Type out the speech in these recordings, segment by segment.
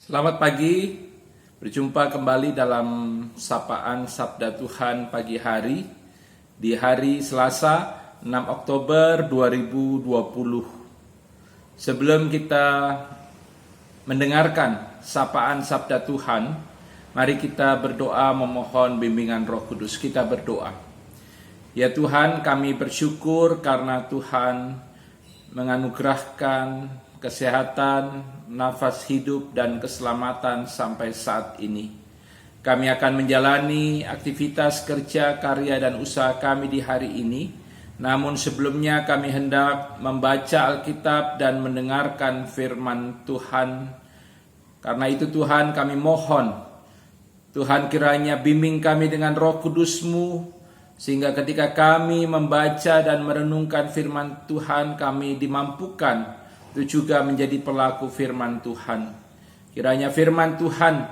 Selamat pagi, berjumpa kembali dalam Sapaan Sabda Tuhan pagi hari di hari Selasa 6 Oktober 2020. Sebelum kita mendengarkan Sapaan Sabda Tuhan, mari kita berdoa memohon bimbingan Roh Kudus. Kita berdoa. Ya Tuhan, kami bersyukur karena Tuhan menganugerahkan kesehatan, nafas hidup, dan keselamatan sampai saat ini. Kami akan menjalani aktivitas kerja, karya, dan usaha kami di hari ini. Namun sebelumnya kami hendak membaca Alkitab dan mendengarkan firman Tuhan. Karena itu Tuhan, kami mohon, Tuhan kiranya bimbing kami dengan Roh Kudus-Mu, sehingga ketika kami membaca dan merenungkan firman Tuhan, kami dimampukan itu juga menjadi pelaku firman Tuhan. Kiranya firman Tuhan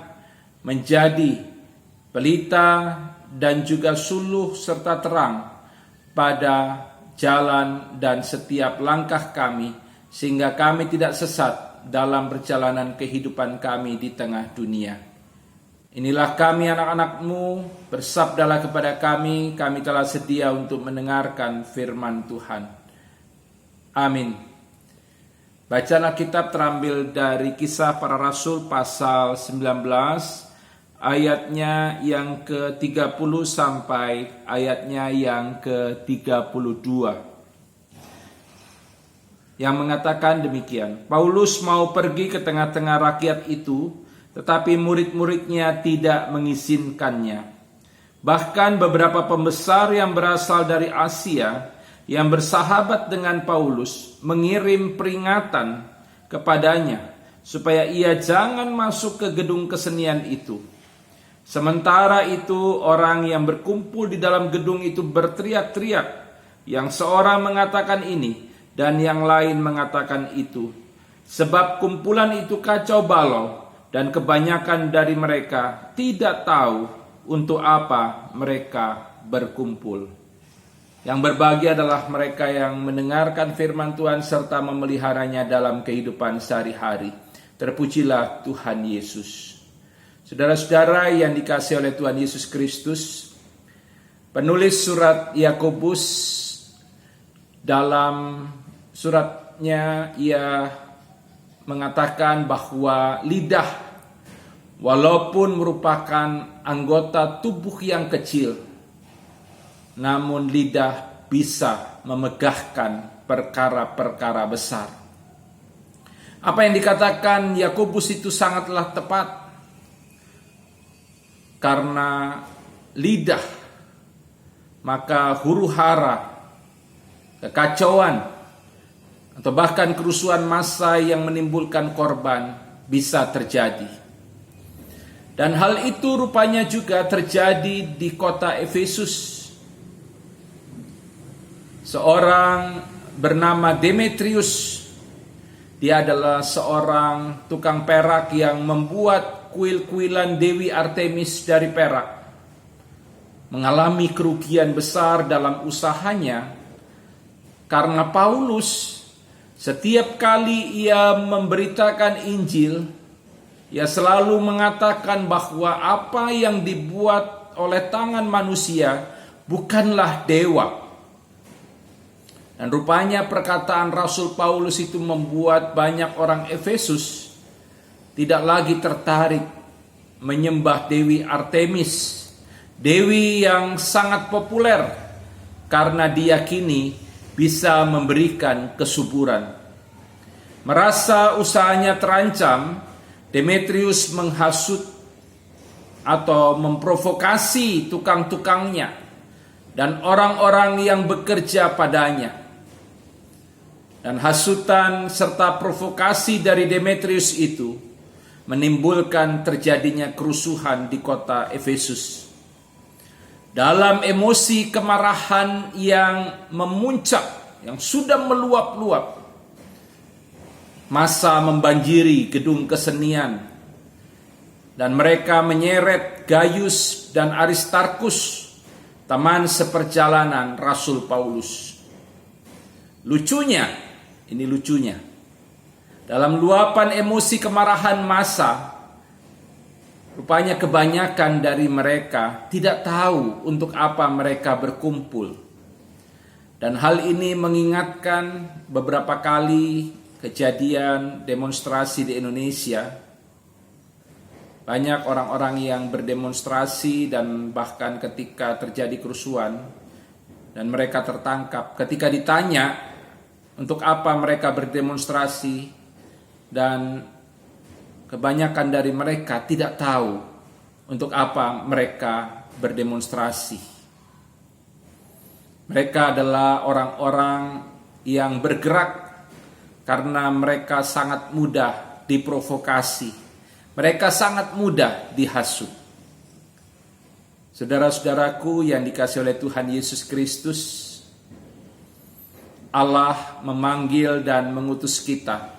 menjadi pelita dan juga suluh serta terang pada jalan dan setiap langkah kami, sehingga kami tidak sesat dalam perjalanan kehidupan kami di tengah dunia. Inilah kami anak-anak-Mu, bersabdalah kepada kami telah sedia untuk mendengarkan firman Tuhan. Amin. Bacaan Alkitab terambil dari Kisah Para Rasul pasal 19 ayatnya yang ke-30 sampai ayatnya yang ke-32. Yang mengatakan demikian, Paulus mau pergi ke tengah-tengah rakyat itu, tetapi murid-muridnya tidak mengizinkannya. Bahkan beberapa pembesar yang berasal dari Asia yang bersahabat dengan Paulus mengirim peringatan kepadanya supaya ia jangan masuk ke gedung kesenian itu. Sementara itu orang yang berkumpul di dalam gedung itu berteriak-teriak, yang seorang mengatakan ini dan yang lain mengatakan itu, sebab kumpulan itu kacau balau dan kebanyakan dari mereka tidak tahu untuk apa mereka berkumpul. Yang berbahagia adalah mereka yang mendengarkan firman Tuhan serta memeliharanya dalam kehidupan sehari-hari. Terpujilah Tuhan Yesus. Saudara-saudara yang dikasihi oleh Tuhan Yesus Kristus, penulis surat Yakobus dalam suratnya ia mengatakan bahwa lidah walaupun merupakan anggota tubuh yang kecil, namun lidah bisa memegahkan perkara-perkara besar. Apa yang dikatakan Yakobus itu sangatlah tepat. Karena lidah, maka huru-hara, kekacauan, atau bahkan kerusuhan massa yang menimbulkan korban bisa terjadi. Dan hal itu rupanya juga terjadi di kota Efesus. Seorang bernama Demetrius, dia adalah seorang tukang perak yang membuat kuil-kuilan Dewi Artemis dari perak. Mengalami kerugian besar dalam usahanya karena Paulus setiap kali ia memberitakan Injil, ia selalu mengatakan bahwa apa yang dibuat oleh tangan manusia bukanlah dewa. Dan rupanya perkataan Rasul Paulus itu membuat banyak orang Efesus tidak lagi tertarik menyembah Dewi Artemis, dewi yang sangat populer karena diyakini bisa memberikan kesuburan. Merasa usahanya terancam, Demetrius menghasut atau memprovokasi tukang-tukangnya dan orang-orang yang bekerja padanya. Dan hasutan serta provokasi dari Demetrius itu menimbulkan terjadinya kerusuhan di kota Efesus. Dalam emosi kemarahan yang memuncak, yang sudah meluap-luap, massa membanjiri gedung kesenian dan mereka menyeret Gaius dan Aristarkus, teman seperjalanan Rasul Paulus. Lucunya, dalam luapan emosi kemarahan massa, Rupanya kebanyakan dari mereka tidak tahu untuk apa mereka berkumpul. Dan hal ini mengingatkan beberapa kali kejadian demonstrasi di Indonesia. Banyak orang-orang yang berdemonstrasi dan bahkan ketika terjadi kerusuhan dan mereka tertangkap. Ketika ditanya untuk apa mereka berdemonstrasi, dan kebanyakan dari mereka tidak tahu untuk apa mereka berdemonstrasi. Mereka adalah orang-orang yang bergerak karena mereka sangat mudah diprovokasi. Mereka sangat mudah dihasut. Saudara-saudaraku yang dikasihi oleh Tuhan Yesus Kristus, Allah memanggil dan mengutus kita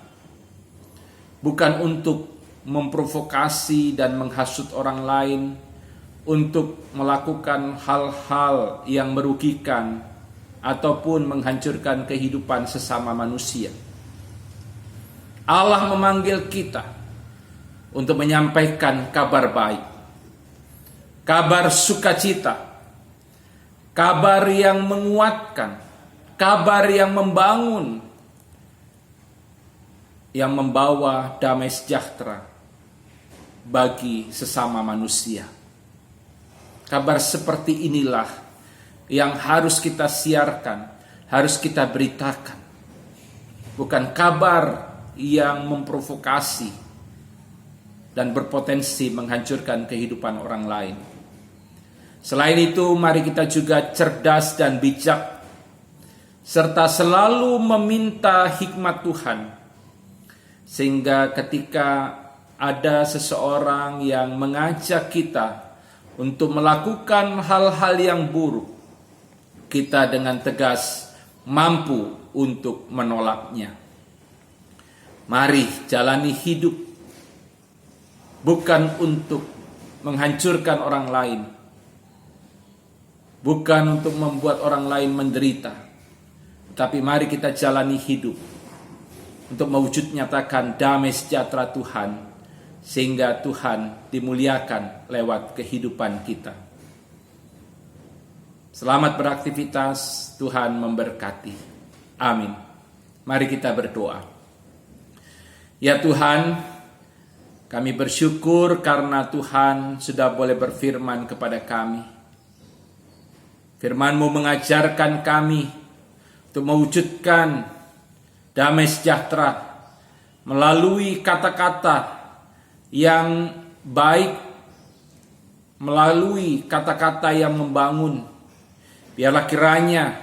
bukan untuk memprovokasi dan menghasut orang lain, untuk melakukan hal-hal yang merugikan ataupun menghancurkan kehidupan sesama manusia. Allah memanggil kita untuk menyampaikan kabar baik, kabar sukacita, kabar yang menguatkan, kabar yang membangun, yang membawa damai sejahtera bagi sesama manusia. Kabar seperti inilah yang harus kita siarkan, harus kita beritakan. Bukan kabar yang memprovokasi dan berpotensi menghancurkan kehidupan orang lain. Selain itu, mari kita juga cerdas dan bijak, serta selalu meminta hikmat Tuhan, sehingga ketika ada seseorang yang mengajak kita untuk melakukan hal-hal yang buruk, kita dengan tegas mampu untuk menolaknya. Mari jalani hidup bukan untuk menghancurkan orang lain, bukan untuk membuat orang lain menderita, tapi mari kita jalani hidup untuk mewujud nyatakan damai sejahtera Tuhan, sehingga Tuhan dimuliakan lewat kehidupan kita. Selamat beraktivitas, Tuhan memberkati. Amin. Mari kita berdoa. Ya Tuhan, kami bersyukur karena Tuhan sudah boleh berfirman kepada kami. Firman-Mu mengajarkan kami untuk mewujudkan damai sejahtera melalui kata-kata yang baik, melalui kata-kata yang membangun. Biarlah kiranya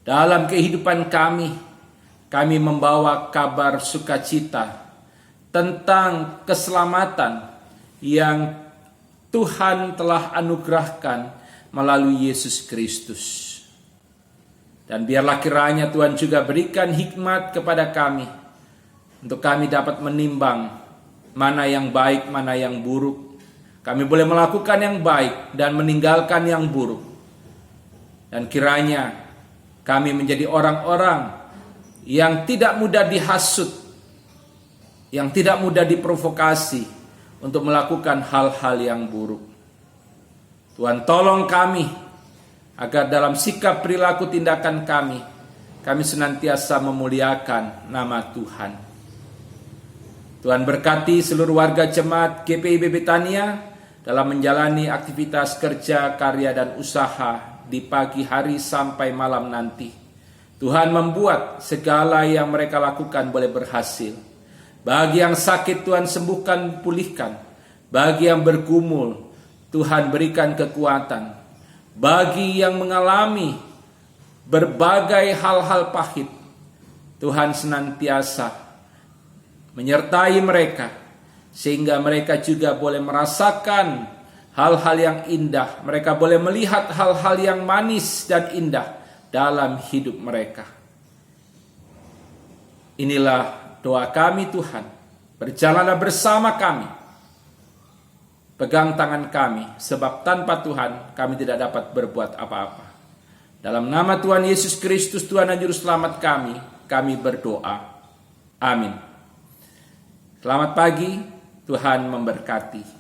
dalam kehidupan kami membawa kabar sukacita tentang keselamatan yang Tuhan telah anugerahkan melalui Yesus Kristus. Dan biarlah kiranya Tuhan juga berikan hikmat kepada kami, untuk kami dapat menimbang mana yang baik, mana yang buruk. Kami boleh melakukan yang baik dan meninggalkan yang buruk. Dan kiranya kami menjadi orang-orang yang tidak mudah dihasut, yang tidak mudah diprovokasi untuk melakukan hal-hal yang buruk. Tuhan tolong kami, agar dalam sikap perilaku tindakan kami senantiasa memuliakan nama Tuhan. Tuhan berkati seluruh warga jemaat GPIB Betania dalam menjalani aktivitas kerja, karya, dan usaha di pagi hari sampai malam nanti. Tuhan membuat segala yang mereka lakukan boleh berhasil. Bagi yang sakit Tuhan sembuhkan, pulihkan. Bagi yang bergumul Tuhan berikan kekuatan. Bagi yang mengalami berbagai hal-hal pahit, Tuhan senantiasa menyertai mereka, sehingga mereka juga boleh merasakan hal-hal yang indah. Mereka boleh melihat hal-hal yang manis dan indah dalam hidup mereka. Inilah doa kami Tuhan. Berjalanlah bersama kami. Pegang tangan kami, sebab tanpa Tuhan kami tidak dapat berbuat apa-apa. Dalam nama Tuhan Yesus Kristus, Tuhan dan Juru Selamat kami berdoa. Amin. Selamat pagi, Tuhan memberkati.